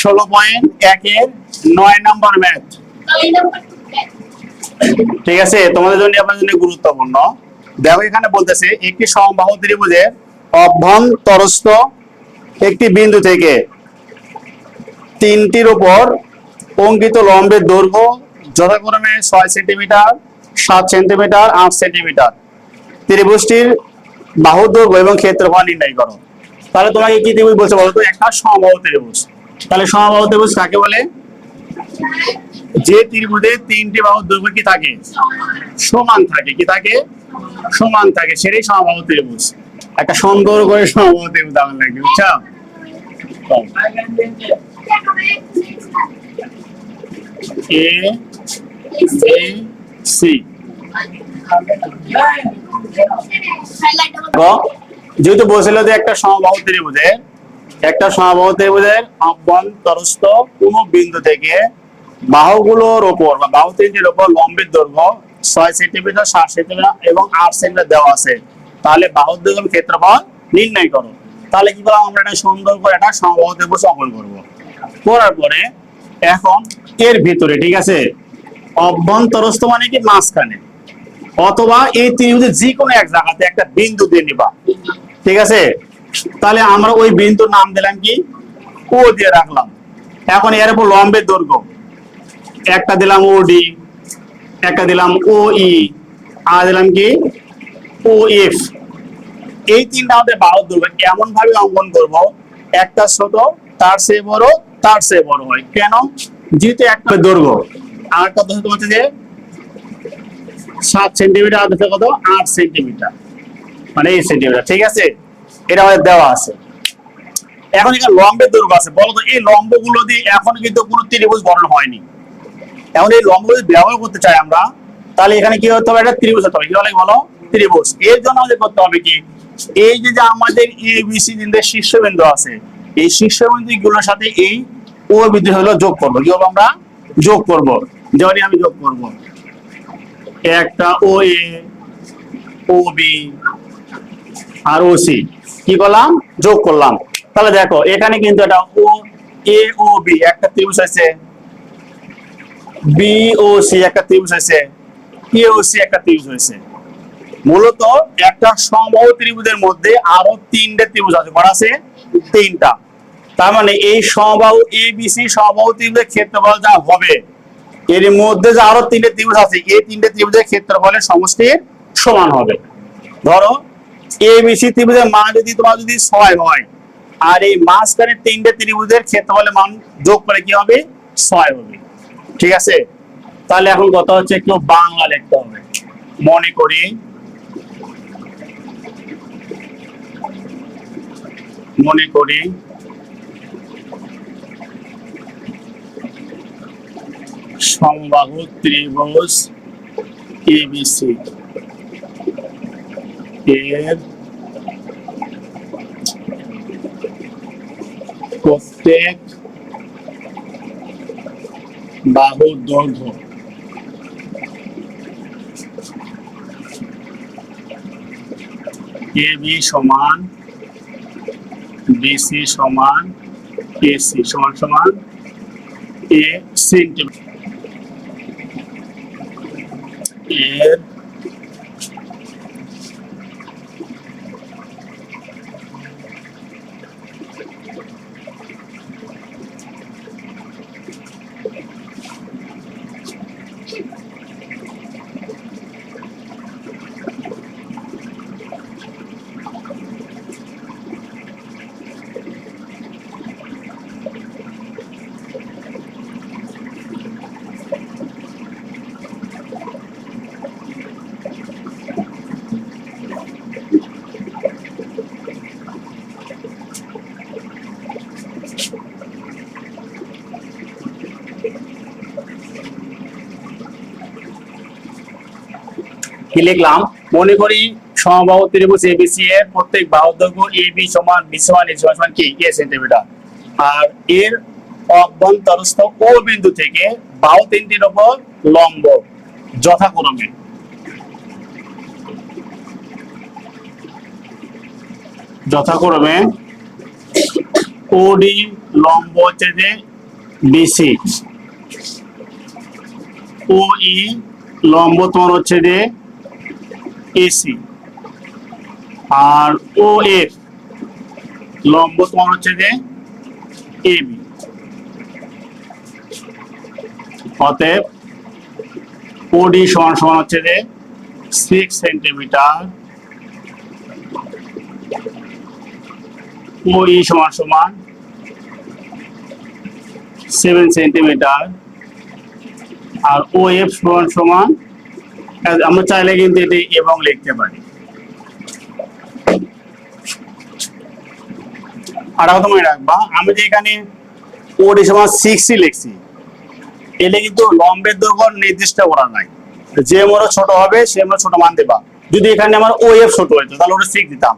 16.1 নম্বর math. ঠিক আছে, তোমাদের জন্য আপনাদের জন্য গুরুত্বপূর্ণ। দেখো এখানে বলতেছে একটি সমবাহু ত্রিভুজের অভ্যন্তরস্থ একটি বিন্দু থেকে তিনটির উপর অঙ্কিত লম্বের দৈর্ঘ্য যথাক্রমে 6 সেন্টিমিটার, 7 সেন্টিমিটার, 8 সেন্টিমিটার। ত্রিভুজটির বাহু দৈর্ঘ্য এবং ক্ষেত্রফল নির্ণয় করো। তাহলে তোমাকে কি ত্রিভুজ বলছে বলতো? একটা সমবাহু ত্রিভুজ। তাহলে সমবাহু ত্রিভুজ কাকে বলে? যে ত্রিভুজে তিনটি বাহুর দৈর্ঘ্য কি থাকে? সমান থাকে। কি থাকে? সমান থাকে, সেটাই সমবাহু ত্রিভুজ। একটা সুন্দর করে সমবাহু ত্রিভুজ আমার লাগে, বুঝছো? A B C. যেহেতু বলছিল যে একটা সমবাহু ত্রিভুজের অভ্যন্তরস্থ কোন বিন্দু থেকে বাহুগুলোর উপর বা বাহু তিনটির উপর লম্বের দৈর্ঘ্য 6 সেন্টিমিটার, 7 সেন্টিমিটার এবং 8 সেন্টিমিটার দেওয়া আছে, তাহলে বাহুর দৈর্ঘ্য ক্ষেত্রফল নির্ণয় করো। তাহলে কি করলাম আমরা? এটা সুন্দর করে একটা সমবাহু ত্রিভুজ অঙ্কন করব। করার পরে এখন এর ভিতরে, ঠিক আছে, অভ্যন্তরস্থ মানে কি মাঝখানে, অথবা এই ত্রিভুজের যে কোনো এক জায়গাতে একটা বিন্দু দিয়ে নিবা। ঠিক আছে, তাহলে আমরা ওই বিন্দুর নাম দিলাম কি? ও দিয়ে রাখলাম। এখন এর উপর লম্বের দৈর্ঘ্য একটা দিলাম ও ডি, একটা দিলাম ও ই, আর দিলাম কি? ও এফ। এই তিনটা আমাদের বাহুর দৈর্ঘ্য এমন ভাবে অঙ্কন করব, একটা ছোট, তার চেয়ে বড়, তার চেয়ে বড় হয়। কেন? যেহেতু একটা দৈর্ঘ্য, আর কত হচ্ছে যে 7 সেন্টিমিটার, আর কত? 8 সেন্টিমিটার, মানে এই সেন্টিমিটার। ঠিক আছে, এটা আমাদের দেওয়া আছে। এখন এখানে লম্বের দৈর্ঘ্য আছে। বলতো এই লম্বগুলো দিয়ে এখন কিন্তু কোনো ত্রিভুজ গঠন হয়নি। এখন এই লম্ব যদি ব্যবহার করতে চাই আমরা, তাহলে এখানে কি হতে হবে? একটা ত্রিভুজ হতে হবে। কি বলে বলো? ত্রিভুজ। এর জন্য আমাদের করতে হবে কি? এই যে যে আমাদের এ বি সি বিন্দুর শীর্ষবিন্দু আছে, এই শীর্ষবিন্দু গুলোর সাথে এই ও বিন্দু হলো যোগ করব। কি হবে? আমরা যোগ করব। যেমন আমি যোগ করব একটা ও এ, ও বি আর ও সি। কি করলাম? যোগ করলাম। তাহলে দেখো এখানে কিন্তু এটা ও এ ও বি একটা ত্রিভুজ আছে, বি ও সি একটা ত্রিভুজ আছে, এ ও সি একটা ত্রিভুজ হয়েছে। মূলত একটা সমবাহু ত্রিভুজের মধ্যে আরো তিনটে ত্রিভুজ আছে। কটা আছে? তিনটা। তার মানে এই সমবাহু এ বি সি সমবাহু ত্রিভুজের ক্ষেত্রফল যা হবে, এর মধ্যে যে আরো তিনটে ত্রিভুজ আছে, এই তিনটে ত্রিভুজের ক্ষেত্রফলের সমষ্টির সমান হবে। ধরো এ বি সি ত্রিভুজের মান যদি তোমার যদি 6 হয়, আর এই মাঝখানে তিনটে ত্রিভুজের ক্ষেত্রফলের মান যোগ করে কি হবে? 6 হবে। ঠিক আছে, তাহলে এখন কথা হচ্ছে একটু বাংলা লিখতে হবে। মনে করি সমবাহু ত্রিভুজ এবিসি এর প্রত্যেক বাহুর দৈর্ঘ্য এবি সমান বিসি সমান এসি সমান সমান এ সেন্টিমিটার। এর কি লিখলাম? মনে করি সমবাহু ত্রিভুজ এবিসি এর প্রত্যেক বাহুর দৈর্ঘ্য এবি সমান বি সমান এ সমান কি? এ সেন্টিমিটার। আর এর অভ্যন্তরস্থ ও বিন্দু থেকে বাহু তিনটির উপর লম্ব যথাক্রমে ওডি লম্ব হচ্ছে যে বিসি, ও ই লম্ব তোমার হচ্ছে যে এসি, আর ও এফ লম্ব তোমার হচ্ছে যে এবি। অতএব ওডি সমান সমান হচ্ছে যে 6 সেন্টিমিটার, ও ই সমান সমান 7 সেন্টিমিটার, আর ও এফ সমান সমান, আমরা চাইলে কিন্তু এটি এবং লিখতে পারি। আর কথা মনে রাখবা, আমি যে এখানে ওডি সমান 6 লিখছি, এলে কিন্তু লম্বের দৈর্ঘ্য নির্দিষ্ট করা নাই, যে মোড় ছোট হবে সে মোড় ছোট মান দেবা। যদি এখানে আমার ও এফ ছোট হইতো তাহলে ওটা 6 দিতাম,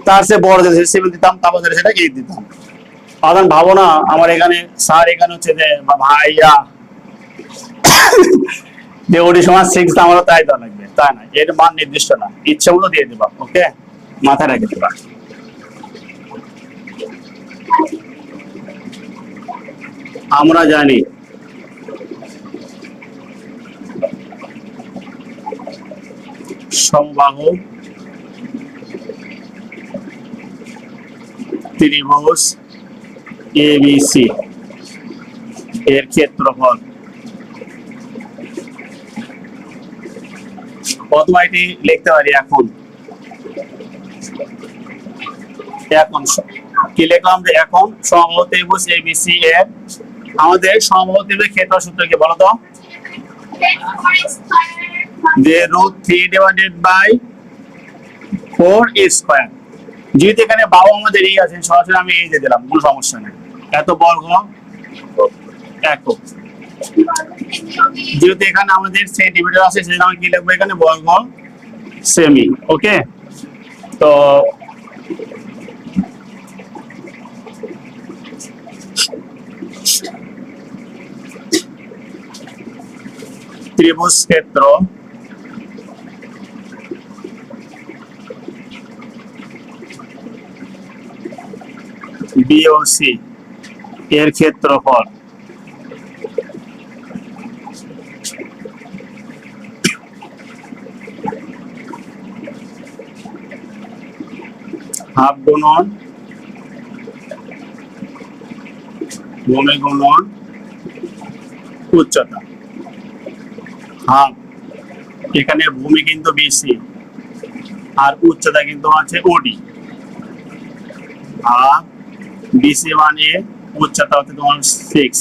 তার চেয়ে বড় যদি 7 দিতাম, তারপর সেটা 8 দিতাম। কারণ ভাবো না আমার এখানে স্যার এখানে হচ্ছে যে বা ভাইয়া যে ওডি সমান 6 আমারও তাই দেওয়া লাগবে, তাই না, এর মান নির্দিষ্ট না, ইচ্ছা মতো দিয়ে দিবা। ওকে, মাথায় রেখে দিবা। আমরা জানি সমবাহু ত্রিভুজ এবিসি এর ক্ষেত্রফল, অথবা এটি লিখতে পারি এখন কি লিখলাম যে এখন সমবাহু ত্রিভুজ এবিসি এর আমাদের সমবাহু ত্রিভুজের ক্ষেত্র সূত্র কি বলো তো? যে √3 ডিভাইডেড বাই 4 স্কয়ার। যেহেতু এখানে বাহু আমাদের এই আছে, সরাসরি আমি এই দিয়ে দিলাম, কোনো সমস্যা নেই। এত বর্গ একক, যেহেতু এখানে আমাদের সেন্টিমিটার আছে সেজন্য আমি কি লিখবো এখানে বর্গ সেমি। ওকে, তো ত্রিভুজ ক্ষেত্র বিওসি এর ক্ষেত্রফল হাফ গুণন ভূমি গুণন উচ্চতা। হাফ, এখানে ভূমি কিন্তু বিসি আর উচ্চতা কিন্তু আছে ওডি। হাফ বিসি মানে উচ্চতা হচ্ছে তোমার 6,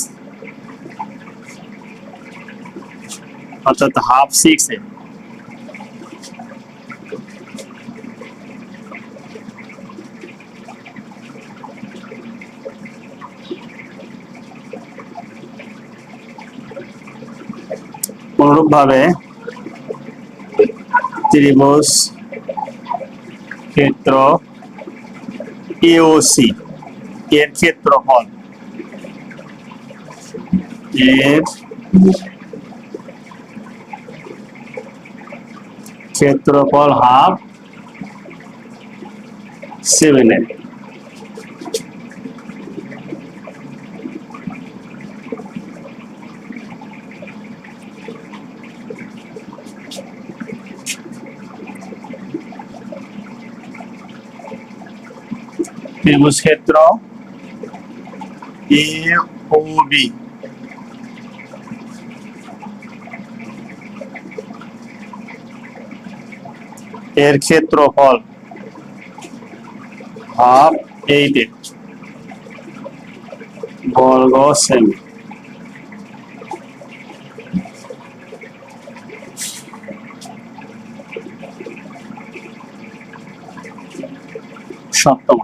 অর্থাৎ হাফ 6 এ অনুরূপ ভাবে ত্রিভুজ ক্ষেত্র এওসি এর ক্ষেত্রফল হাফ 7 এর। ত্রিভুজ ক্ষেত্র এওবি এর ক্ষেত্রফল হাফ 8 এর বর্গ সেমি। সপ্তম।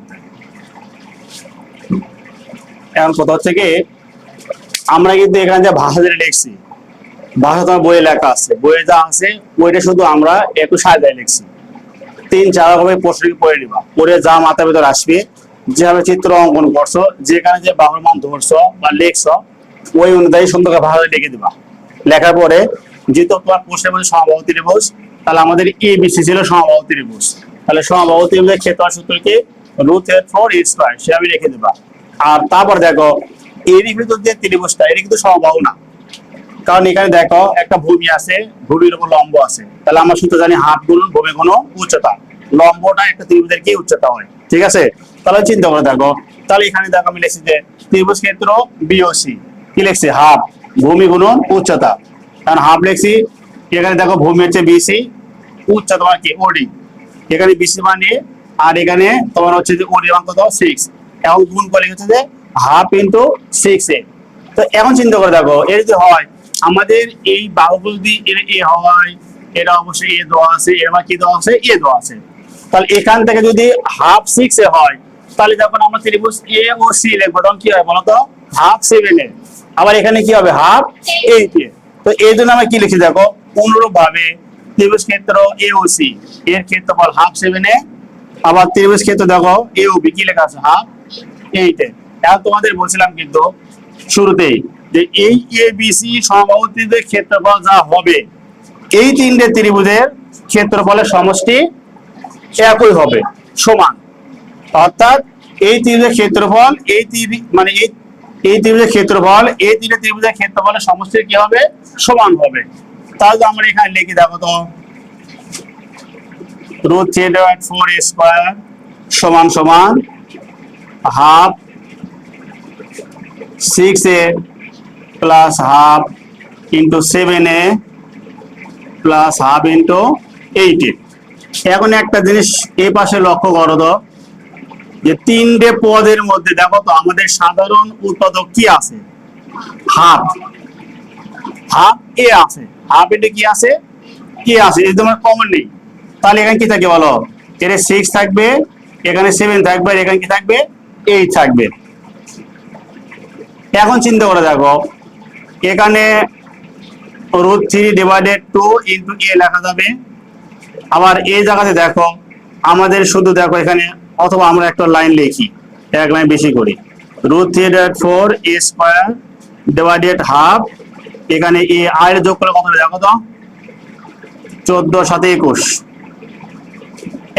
এখন কথা হচ্ছে কি, আমরা কিন্তু এখানে যে ভাষা যেটা লিখছি, ভাষা তোমার বইয়ে লেখা আছে, বইয়ে যা আছে ওইটা শুধু আমরা একটু সাজায় লিখছি। 3-4 ভাবে প্রশ্ন পড়ে নিবা, পড়ে যা মাথার ভিতর আসবে, যেভাবে চিত্র অঙ্কন করছো, যেখানে যে বাহুর মান ধরছো বা লিখছো, ওই অনুযায়ী সুন্দর করে ভাষা লিখে দিবা। লেখার পরে যেহেতু তোমার প্রশ্নের মধ্যে সমবাহু ত্রিভুজ, তাহলে আমাদের এবিসি ছিল সমবাহু ত্রিভুজ, তাহলে সমবাহু ত্রিভুজের ক্ষেত্রফল সূত্র কি √4 স্কয়ার, সে আমি লিখে দিবা। আর তারপর দেখো এরই ভিতর যে ত্রিভুজটা এটা কিন্তু সমবাহু না, কারণ এখানে দেখো একটা ভূমি আছে, ভূমির উপর লম্ব আছে, তাহলে আমরা সূত্র জানি হাত গুণন ভূমি গুণন উচ্চতা, লম্বটা একটা ত্রিভুজের কি উচ্চতা হয়, ঠিক আছে। তাহলে চিন্তা করে দেখো, তাহলে এখানে দেখো আমি লিখছি যে ত্রিভুজ ক্ষেত্র বিওসি, কি লিখছি হাফ ভূমি গুণন উচ্চতা, কারণ হাফ লিখছি, এখানে দেখো ভূমি হচ্ছে বিসি, উচ্চতা তোমার কি ওডি, এখানে বিসি মানে, আর এখানে তোমার হচ্ছে যে ওডি মান কত 6, এখন গুণ করে হচ্ছে যে হাফ ইনটু 6 এ। তো এখন চিন্তা করে দেখো এর যদি হয় আমাদের এই বাহুগুলো যদি এর এ হয়, এটা অবশ্যই এ দেওয়া আছে, এর মানে কি দেওয়া আছে এ দেওয়া আছে, তাহলে এখান থেকে যদি হাফ 6 এ হয়, তাহলে যখন আমরা ত্রিভুজ এ ও সি লিখবো তখন কি হয় বলতো হাফ 7 এ, আবার এখানে কি হবে হাফ 8 এ। তো এই জন্য আমরা কি লিখছি দেখো, অনুরূপ ভাবে ত্রিভুজ ক্ষেত্র এ ও সি এর ক্ষেত্রফল হাফ 7 এ, আবার ত্রিভুজ ক্ষেত্র দেখো এ ও বি কি লেখা আছে হাফ 8 এ। এখন তোমাদের বলছিলাম কিন্তু শুরুতেই যে এই এ বি সি সমবাহু ত্রিভুজের ক্ষেত্রফল যা হবে, এই তিনটে ত্রিভুজের ক্ষেত্রফলের সমষ্টি একই হবে, সমান। অর্থাৎ এই ত্রিভুজের ক্ষেত্রফল এই মানে এই ত্রিভুজের ক্ষেত্রফল এই তিনটে ত্রিভুজের ক্ষেত্রফলের সমষ্টি কি হবে সমান হবে। তাহলে আমরা এখানে লিখি দেখো তো √3/4 স্কয়ার সমান সমান half 6a plus half into 7a plus half into 8a। এখন একটা জিনিস এই পাশে লক্ষ্য করো তো, যে তিনটে পদের মধ্যে দেখো তো আমাদের সাধারণ উৎপাদক কি আছে হাফ, হাফ এ আছে, হাফ এটা কি আছে কি আছে, এই তোমার কমন নেই, তাহলে এখানে কি থাকে বলো, এর 6 থাকবে, এখানে 7 থাকবে, আর এখানে কি থাকবে 8 থাকবে। এখন চিন্তা করে দেখো এখানে √3/2 ইন্টু এ লেখা যাবে, আবার এই জায়গাতে দেখো আমাদের শুধু দেখো এখানে, অথবা আমরা একটা লাইন লিখি, এক লাইন বেশি করি, √3/4 এ স্কয়ার ডিভাইডেড হাফ, এখানে এ আর যোগ করে কত হবে দেখো তো 14 সাথে 21।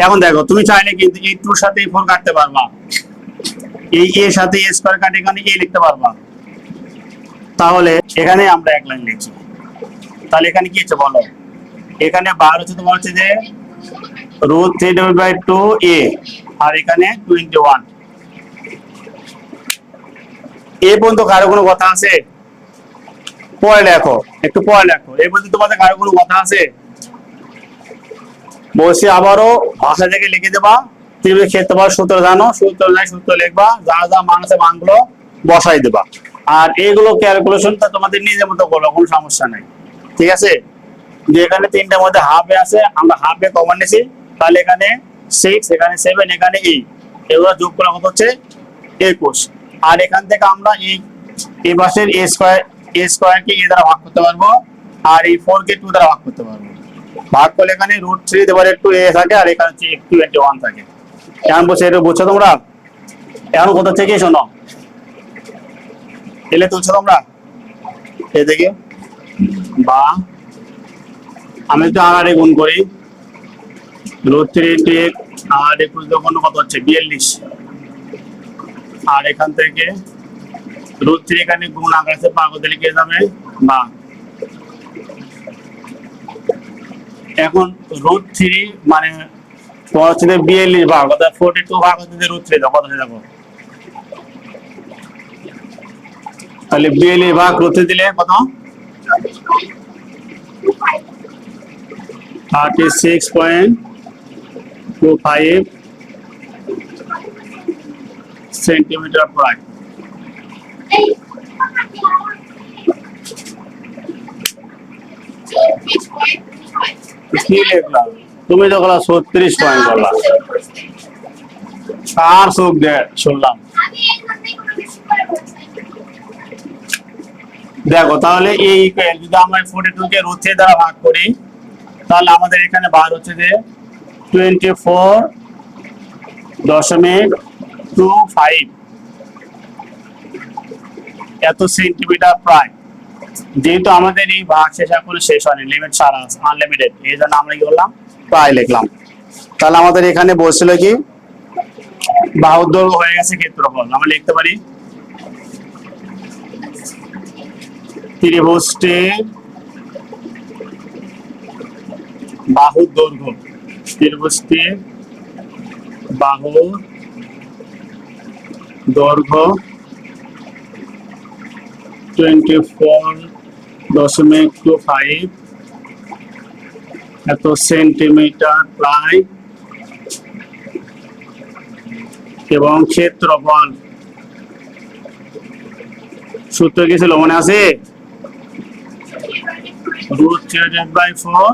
এখন দেখো তুমি চাইলে কিন্তু এই 2 সাথে 4 কাটতে পারবা, এই এ সাথে এ স্কয়ার কাটে এখানে এ লিখতে পারবা, তাহলে এখানে আমরা এক লাইন লিখি। তাহলে এখানে কি হচ্ছে বলো, এখানে বার হচ্ছে তোমার হচ্ছে যে √3/2 এ, আর এখানে 21। এ পর্যন্ত কারো কোনো কথা আছে? পরে লেখো, একটু পরে লেখো, এই পর্যন্ত তোমাদের কারো কোনো কথা আছে? বলছি আবারও ভাষা থেকে লিখে দেবা, ত্রিভুজের ক্ষেত্রফল সূত্র জানো, সূত্র নাই সূত্র লিখবা, যা যা মান আছে মানগুলো বসাই দেবা, আর এইগুলো ক্যালকুলেশনটা তোমাদের নিজের মতো করবে, কোনো সমস্যা নাই, ঠিক আছে। যে এখানে তিনটার মধ্যে হাফে আছে, আমরা হাফে কমন নিয়েছি, তাহলে এখানে 6, এখানে 7, এখানে 8, এগুলো যোগ করা কত হচ্ছে 21। আর এখান থেকে আমরা এই পাশের এ স্কয়ার কে এ দ্বারা ভাগ করতে পারবো, আর এই 4 কে 2 দ্বারা ভাগ করতে পারবো, ভাগ করলে এখানে √3/2 এ থাকে, আর এখানে হচ্ছে 21 থাকে। এখন বলছে এটা বুঝছো তোমরা? এখন কোথা থেকে শোনো, এলে তুলছো তোমরা এই থেকে, বা আমি তো আর গুণ করি, √3 আর 21 যখন কত হচ্ছে 42, আর এখান থেকে √3 এখানে গুণ আকারে আছে, পাগতে লিখে যাবে বা, এখন √3 মানে তোমার হচ্ছে 42 ভাগ, অর্থাৎ 42 ভাগ হচ্ছে √3 দাও, কত হয়ে যাবো, তাহলে 42 ভাগ √3 দিলে কত 36.25 সেন্টিমিটার প্রায়। কি লিখলাম, তুমি তো বলা 36 পয়েন্ট বললা, কার চোখ দেয় শুনলাম। দেখো তাহলে এই ইকুয়াল যদি আমরা 42 কে √3 দ্বারা ভাগ করি, তাহলে আমাদের এখানে বার হচ্ছে যে 24.25 এত সেন্টিমিটার প্রায়। যেহেতু আমাদের এই ভাগ শেষ এখনো শেষ হয়নি, লিমিট ছাড়া আছে আনলিমিটেড, এই জন্য আমরা কি করলাম প্রায় লিখলাম। তাহলে আমাদের এখানে বলছিল কি বাহুর দৈর্ঘ্য হয়ে গেছে ক্ষেত্রফল। আমরা লিখতে পারি ত্রিভুজটির বাহুর দৈর্ঘ্য, ত্রিভুজটির বাহুর দৈর্ঘ্য 24.25 এত সেন্টিমিটার প্রায়, এবং ক্ষেত্রফল সূত্র কি ছিল মনে আছে? √3/4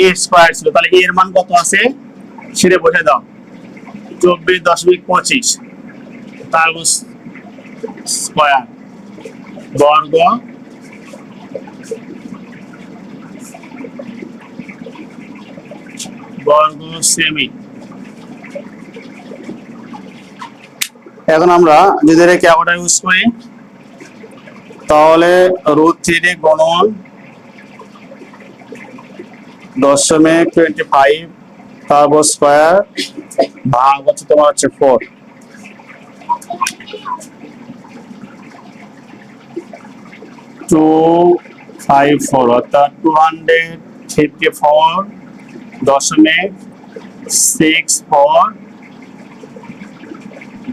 a স্কয়ার ছিল। তাহলে এর মান কত আছে সেটা বসে দাও, 24.25 তার স্কয়ার বর্গ সেমি। এখন আমরা যদি এটা ক্যালকুলেটর ইউজ করি তাহলে √3 গুণন 0.25 তারপর স্কয়ার ভাগ হচ্ছে তোমার হচ্ছে 4, 254 অর্থাৎ 254.64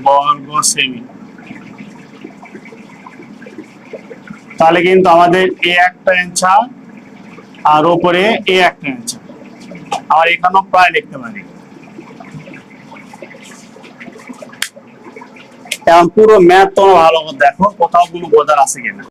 বর্গ সেমি। তাহলে কিন্তু আমাদের এ একটা অ্যান্সার আর উপরে এ একটা অ্যান্সার, আর এখানেও প্রায় লিখতে পারি। এখন পুরো ম্যাথ তোমরা ভালো করে দেখো, কোথাও কোনো বোঝার আছে কিনা।